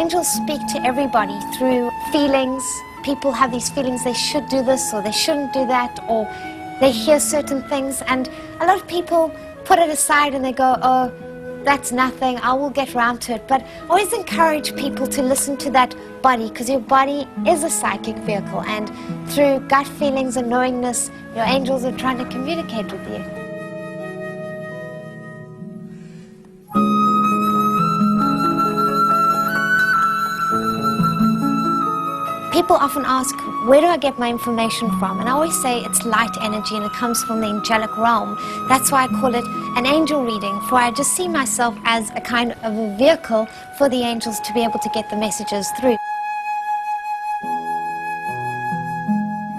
Angels speak to everybody through feelings. People have these feelings they should do this or they shouldn't do that, or they hear certain things, and a lot of people put it aside and they go, oh, that's nothing, I will get round to it. But I always encourage people to listen to that body, because your body is a psychic vehicle, and through gut feelings and knowingness, your angels are trying to communicate with you. People often ask, where do I get my information from? And I always say it's light energy and it comes from the angelic realm. That's why I call it an angel reading, for I just see myself as a kind of a vehicle for the angels to be able to get the messages through.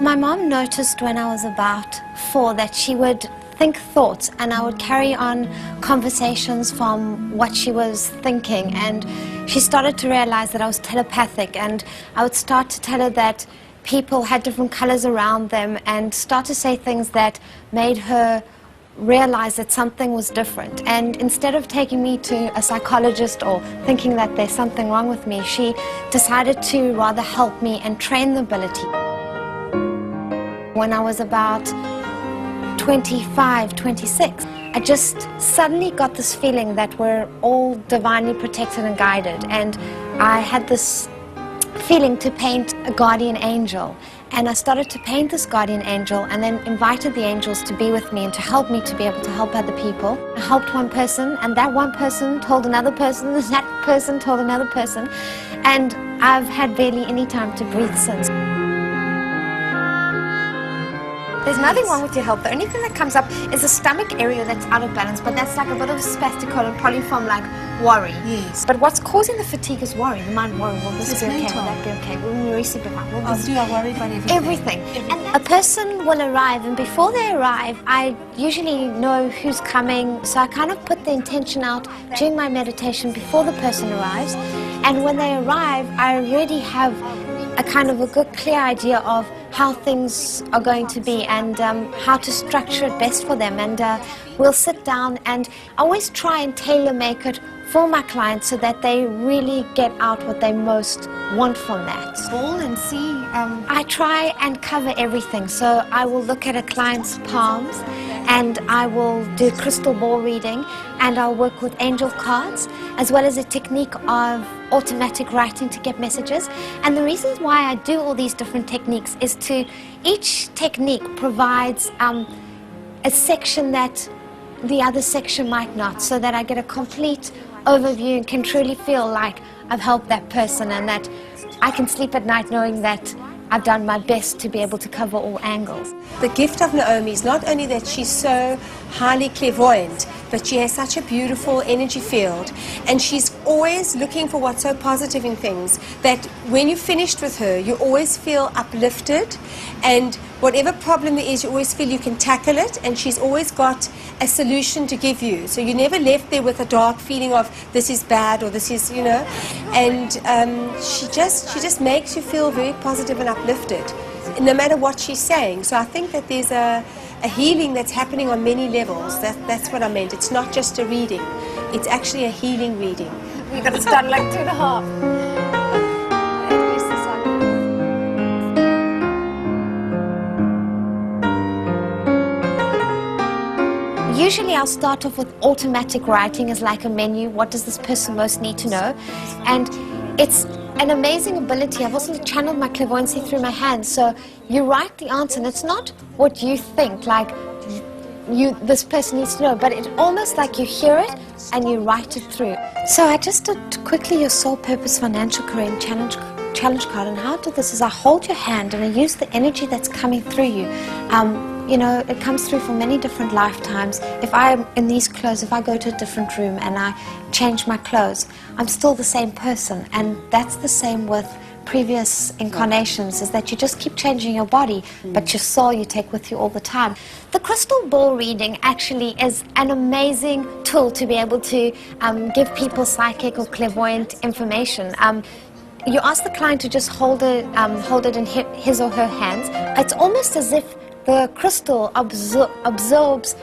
My mom noticed when I was about 4 that she would think thoughts, and I would carry on conversations from what she was thinking, and she started to realize that I was telepathic, and I would start to tell her that people had different colors around them and start to say things that made her realize that something was different. And instead of taking me to a psychologist or thinking that there's something wrong with me, she decided to rather help me and train the ability. When I was about 25, 26, I just suddenly got this feeling that we're all divinely protected and guided, and I had this feeling to paint a guardian angel, and I started to paint this guardian angel and then invited the angels to be with me and to help me to be able to help other people. I helped one person, and that one person told another person, and that person told another person, and I've had barely any time to breathe since. There's nothing wrong with your health. The only thing that comes up is the stomach area that's out of balance, but that's like a bit of spasticolo, probably from like worry. Yes. But what's causing the fatigue is worry. The mind worry. Will this be okay? Will that be okay? Will we receive it? Do I worry about everything? And a person will arrive, and before they arrive, I usually know who's coming, so I kind of put the intention out during my meditation before the person arrives, and when they arrive, I already have a kind of a good clear idea of how things are going to be and how to structure it best for them, and we'll sit down and always try and tailor make it for my clients so that they really get out what they most want from that. Ball and see. I try and cover everything, so I will look at a client's palms and I will do crystal ball reading, and I'll work with angel cards as well as a technique of automatic writing to get messages. And the reasons why I do all these different techniques is to, each technique provides a section that the other section might not, so that I get a complete overview and can truly feel like I've helped that person, and that I can sleep at night knowing that I've done my best to be able to cover all angles. The gift of Naomi is not only that she's so highly clairvoyant, but she has such a beautiful energy field, and she's always looking for what's so positive in things, that when you're finished with her, you always feel uplifted, and whatever problem there is, you always feel you can tackle it, and she's always got a solution to give you. So you're never left there with a dark feeling of this is bad or this is, you know, and she just makes you feel very positive and uplifted, no matter what she's saying. So I think that there's a healing that's happening on many levels. That's what I meant. It's not just a reading. It's actually a healing reading. You've got to start like 2.5. Usually I'll start off with automatic writing as like a menu. What does this person most need to know? And it's an amazing ability. I've also channeled my clairvoyancy through my hands. So you write the answer, and it's not what you think, like this person needs to know, but it's almost like you hear it and you write it through. So I just did quickly your soul purpose financial career and challenge card, and how I do this is I hold your hand and I use the energy that's coming through you. You know, it comes through for many different lifetimes. If I'm in these clothes, if I go to a different room and I change my clothes, I'm still the same person. And that's the same with previous incarnations, is that you just keep changing your body, but your soul you take with you all the time. The crystal ball reading actually is an amazing tool to be able to give people psychic or clairvoyant information. You ask the client to just hold it in his or her hands. It's almost as if the crystal absorbs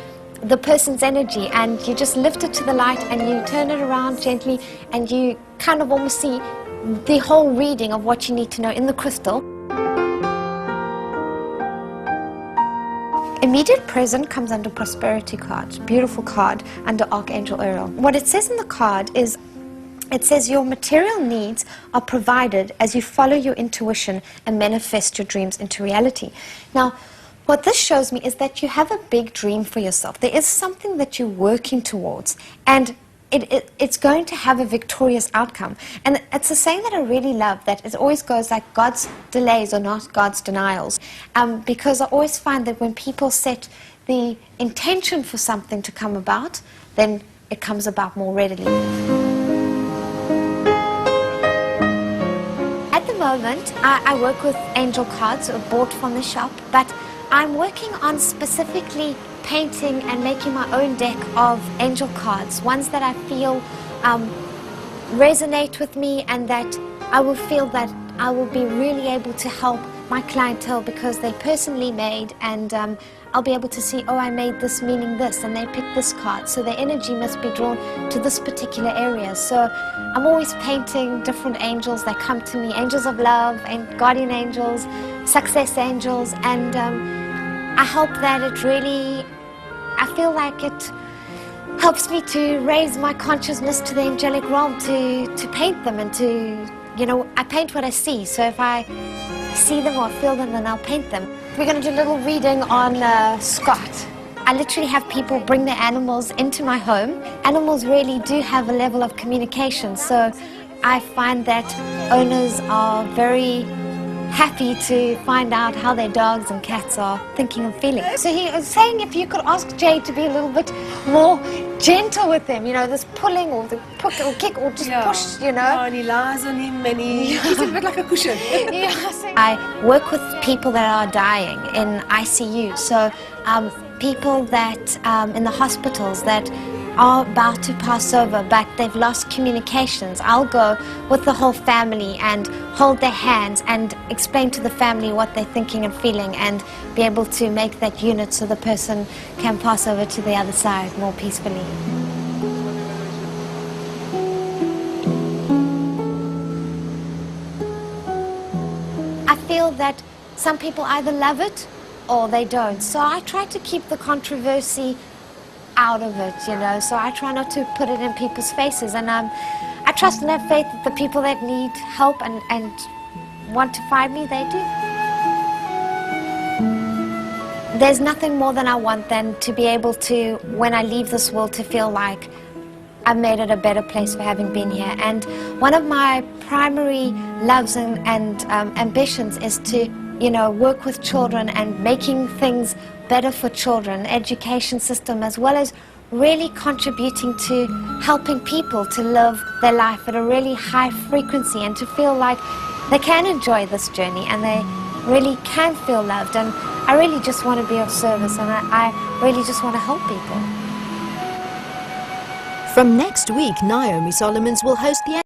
the person's energy, and you just lift it to the light and you turn it around gently, and you kind of almost see the whole reading of what you need to know in the crystal. Immediate present comes under prosperity card, beautiful card under Archangel Uriel. What it says in the card is, it says your material needs are provided as you follow your intuition and manifest your dreams into reality. Now, what this shows me is that you have a big dream for yourself. There is something that you're working towards, and it's going to have a victorious outcome. And it's a saying that I really love, that it always goes like, God's delays are not God's denials. Because I always find that when people set the intention for something to come about, then it comes about more readily. At the moment, I work with angel cards bought from the shop, but I'm working on specifically painting and making my own deck of angel cards, ones that I feel resonate with me, and that I will feel that I will be really able to help my clientele because they're personally made, and I'll be able to see, oh, I made this meaning this, and they picked this card, so their energy must be drawn to this particular area. So I'm always painting different angels that come to me, angels of love, and guardian angels, success angels, and I hope that it really, I feel like it helps me to raise my consciousness to the angelic realm, to paint them, and to, you know, I paint what I see, so if I see them or feel them, then I'll paint them. We're going to do a little reading on Scott. I literally have people bring their animals into my home. Animals really do have a level of communication, so I find that owners are very happy to find out how their dogs and cats are thinking and feeling. So he was saying if you could ask Jay to be a little bit more gentle with him, you know, this pulling or the push or kick or just push, you know. Yeah, and he lies on him and he's a bit like a cushion. I work with people that are dying in ICU, so people that in the hospitals that are about to pass over but they've lost communications. I'll go with the whole family and hold their hands and explain to the family what they're thinking and feeling, and be able to make that unit so the person can pass over to the other side more peacefully. I feel that some people either love it or they don't, so I try to keep the controversy out of it, you know, so I try not to put it in people's faces, and I trust and have faith that the people that need help and want to find me, they do. There's nothing more than I want than to be able to, when I leave this world, to feel like I've made it a better place for having been here. And one of my primary loves and ambitions is to, you know, work with children and making things better for children, education system, as well as really contributing to helping people to live their life at a really high frequency and to feel like they can enjoy this journey and they really can feel loved. And I really just want to be of service, and I really just want to help people. From next week, Naomi Solomons will host the